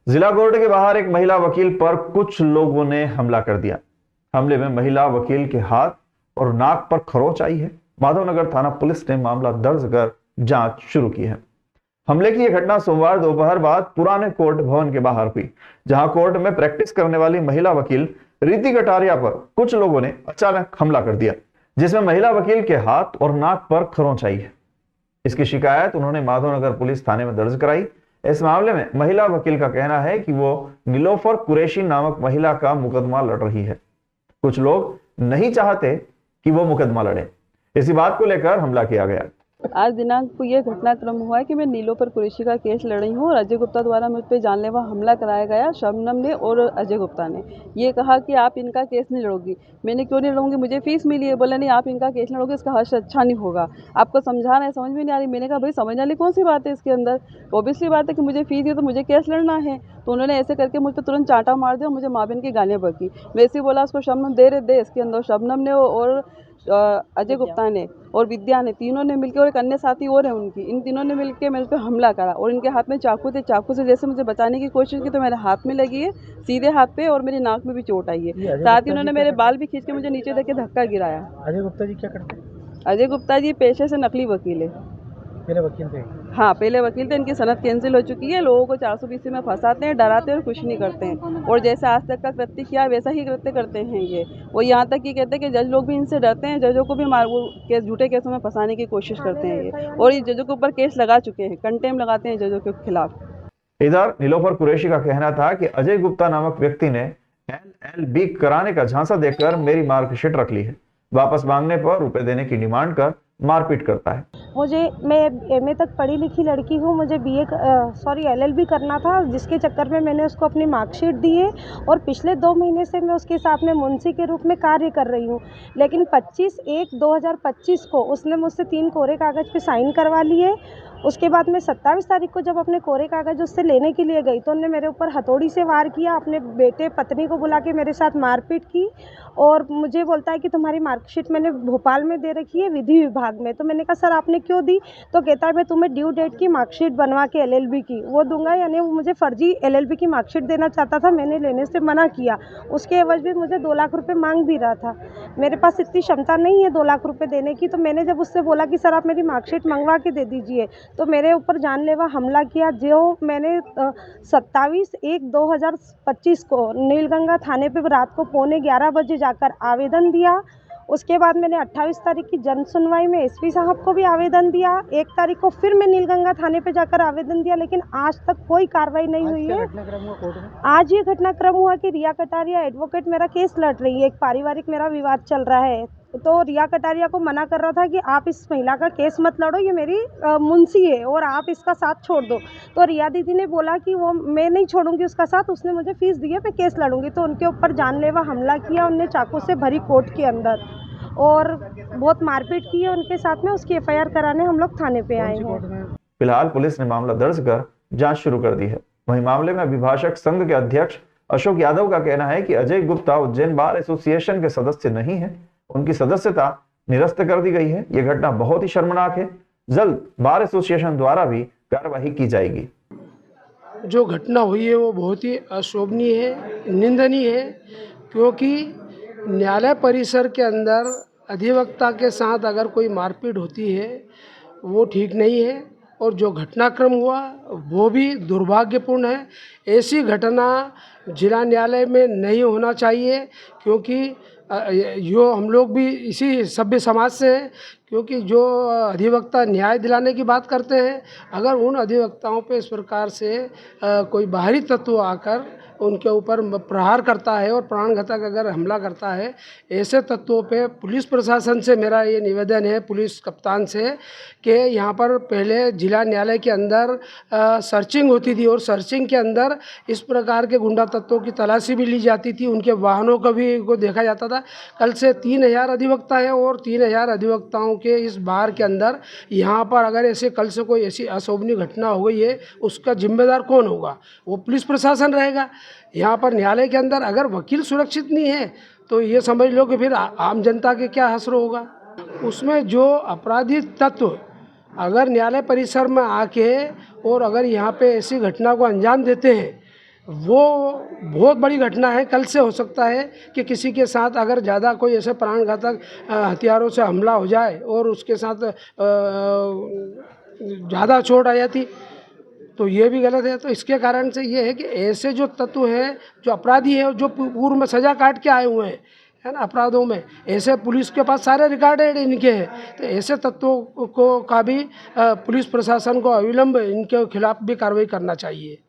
जिला कोर्ट के बाहर एक महिला वकील पर कुछ लोगों ने हमला कर दिया। हमले में महिला वकील के हाथ और नाक पर खरोंच आई है। माधवनगर थाना पुलिस ने मामला दर्ज कर जांच शुरू की है। हमले की यह घटना सोमवार दोपहर बाद पुराने कोर्ट भवन के बाहर हुई, जहां कोर्ट में प्रैक्टिस करने वाली महिला वकील रीति कटारिया पर कुछ लोगों ने अचानक हमला कर दिया, जिसमें महिला वकील के हाथ और नाक पर खरोंच आई है। इसकी शिकायत उन्होंने माधवनगर पुलिस थाने में दर्ज कराई। इस मामले में महिला वकील का कहना है कि वो नीलोफर कुरैशी नामक महिला का मुकदमा लड़ रही है। कुछ लोग नहीं चाहते कि वो मुकदमा लड़े, इसी बात को लेकर हमला किया गया। आज दिनांक को यह घटनाक्रम हुआ है कि मैं नीलोफर कुरैशी का केस लड़ रही हूँ और अजय गुप्ता द्वारा मुझ पर जानलेवा हमला कराया गया। शबनम ने और अजय गुप्ता ने ये कहा कि आप इनका केस नहीं लड़ोगी। मैंने क्यों नहीं लड़ूंगी, मुझे फीस मिली है। बोला नहीं, आप इनका केस लड़ोगे, इसका हर्ष अच्छा नहीं होगा। आपको समझाना है, समझ में नहीं आ रही। मैंने कहा भाई समझने वाली कौन सी बात है इसके अंदर, ऑब्वियसली बात है कि मुझे फीस दी तो मुझे केस लड़ना है। तो उन्होंने ऐसे करके मुझ पर तुरंत चांटा मार दिया और मुझे माँ बहन की गालियाँ बकी। वैसे ही बोला उसको शबनम दे इसके अंदर। शबनम ने और अजय गुप्ता ने और विद्या ने, तीनों ने मिलकर, और एक अन्य साथी और है उनकी, इन तीनों ने मिलकर मेरे पे हमला करा और इनके हाथ में चाकू थे। चाकू से जैसे मुझे बचाने की कोशिश की तो मेरे हाथ में लगी है, सीधे हाथ पे, और मेरी नाक में भी चोट आई है। साथ ही उन्होंने मेरे बाल भी खींच के मुझे नीचे देके धक्का गिराया। अजय गुप्ता जी क्या करते हैं? अजय गुप्ता जी पेशे से नकली वकील है। पहले वकील थे? हाँ, पहले वकील थे। इनकी सनद कैंसिल हो चुकी है। लोगों को 420 में फंसाते हैं, डराते हैं और कुछ नहीं करते हैं। और जैसे आज तक का कृत्य किया वैसा ही कृत्य करते हैं ये। वो यहाँ तक कि कहते हैं कि जज लोग भी इनसे डरते हैं। जजों को भी वो केस, झूठे केसों में फंसाने की कोशिश करते हैं ये। और ये जजों के ऊपर केस लगा चुके हैं, कंटेम लगाते हैं जजों के खिलाफ। इधर नीलोफर कुरैशी का कहना था कि अजय गुप्ता नामक व्यक्ति ने LLB कराने का झांसा देकर मेरी मार्कशीट रख ली है। वापस मांगने पर रुपए देने की डिमांड कर मारपीट करता है। मैं MA तक पढ़ी लिखी लड़की हूँ। मुझे LLB करना था, जिसके चक्कर में मैंने उसको अपनी मार्कशीट दी है और पिछले 2 महीने से मैं उसके साथ में मुंशी के रूप में कार्य कर रही हूँ। लेकिन 25/1/2025 को उसने मुझसे 3 कोरे कागज़ पे साइन करवा लिए। उसके बाद मैं 27 तारीख को जब अपने कोरे कागज़ उससे लेने के लिए गई तो उन्होंने मेरे ऊपर हथौड़ी से वार किया। अपने बेटे पत्नी को बुला के मेरे साथ मारपीट की और मुझे बोलता है कि तुम्हारी मार्कशीट मैंने भोपाल में दे रखी है विधि विभाग में। तो मैंने कहा सर आपने क्यों दी? तो कहता है मैं तुम्हें ड्यू डेट की मार्कशीट बनवा के LLB की वो दूंगा। यानी वो मुझे फर्जी LLB की मार्कशीट देना चाहता था। मैंने लेने से मना किया। उसके एवज में मुझे 2 लाख रुपये मांग भी रहा था। मेरे पास इतनी क्षमता नहीं है 2 लाख रुपये देने की। तो मैंने जब उससे बोला कि सर आप मेरी मार्कशीट मंगवा के दे दीजिए, तो मेरे ऊपर जानलेवा हमला किया। जो मैंने 27/1/2025 को नीलगंगा थाने पे रात को 11:15 बजे जाकर आवेदन दिया। उसके बाद मैंने 28 तारीख की जन सुनवाई में SP साहब को भी आवेदन दिया। 1 तारीख को फिर मैं नीलगंगा थाने पे जाकर आवेदन दिया, लेकिन आज तक कोई कार्रवाई नहीं हुई है। आज ये घटनाक्रम हुआ कि रिया कटारिया एडवोकेट मेरा केस लड़ रही है। एक पारिवारिक मेरा विवाद चल रहा है, तो रिया कटारिया को मना कर रहा था कि आप इस महिला का केस मत लड़ो, ये मेरी मुंशी है और आप इसका साथ छोड़ दो। तो रिया दीदी ने बोला कि वो मैं नहीं छोड़ूंगी उसका साथ, उसने मुझे फीस दी है, मैं केस लड़ूंगी। तो उनके ऊपर जानलेवा हमला किया उनने, चाकू से भरी कोर्ट के अंदर, और बहुत मारपीट की है उनके साथ में। उसकी FIR कराने हम लोग थाने पे आए हैं। फिलहाल पुलिस ने मामला दर्ज कर जांच शुरू कर दी है। वहीं मामले में अभिभाषक संघ के अध्यक्ष अशोक यादव का कहना है कि अजय गुप्ता उज्जैन बार एसोसिएशन के सदस्य नहीं है, उनकी सदस्यता निरस्त कर दी गई है। यह घटना बहुत ही शर्मनाक है। जल्द बार एसोसिएशन द्वारा भी कार्रवाई की जाएगी। जो घटना हुई है वो बहुत ही अशोभनीय है, निंदनीय है, क्योंकि न्यायालय परिसर के अंदर अधिवक्ता के साथ अगर कोई मारपीट होती है वो ठीक नहीं है। और जो घटनाक्रम हुआ वो भी दुर्भाग्यपूर्ण है। ऐसी घटना जिला न्यायालय में नहीं होना चाहिए, क्योंकि यो हम लोग भी इसी सभ्य समाज से हैं। क्योंकि जो अधिवक्ता न्याय दिलाने की बात करते हैं, अगर उन अधिवक्ताओं पे इस प्रकार से कोई बाहरी तत्व आकर उनके ऊपर प्रहार करता है और प्राणघातक अगर हमला करता है, ऐसे तत्वों पे पुलिस प्रशासन से मेरा ये निवेदन है, पुलिस कप्तान से, कि यहाँ पर पहले जिला न्यायालय के अंदर सर्चिंग होती थी और सर्चिंग के अंदर इस प्रकार के गुंडा तत्वों की तलाशी भी ली जाती थी, उनके वाहनों का भी को देखा जाता था। कल से 3000 अधिवक्ता हैं और 3000 अधिवक्ताओं के इस बार के अंदर यहाँ पर अगर ऐसे कल से कोई ऐसी अशोभनीय घटना हो गई है, उसका जिम्मेदार कौन होगा? वो पुलिस प्रशासन रहेगा। यहाँ पर न्यायालय के अंदर अगर वकील सुरक्षित नहीं है तो ये समझ लो कि फिर आम जनता के क्या हश्र होगा। उसमें जो अपराधी तत्व अगर न्यायालय परिसर में आके और अगर यहाँ पे ऐसी घटना को अंजाम देते हैं, वो बहुत बड़ी घटना है। कल से हो सकता है कि किसी के साथ अगर ज़्यादा कोई ऐसे प्राणघातक हथियारों से हमला हो जाए और उसके साथ ज़्यादा चोट आ जाती तो ये भी गलत है। तो इसके कारण से ये है कि ऐसे जो तत्व हैं, जो अपराधी हैं, जो पूर्व में सज़ा काट के आए हुए हैं, है ना, अपराधों में, ऐसे पुलिस के पास सारे रिकॉर्डेड इनके हैं। तो ऐसे तत्वों को का भी पुलिस प्रशासन को अविलंब इनके खिलाफ भी कार्रवाई करना चाहिए।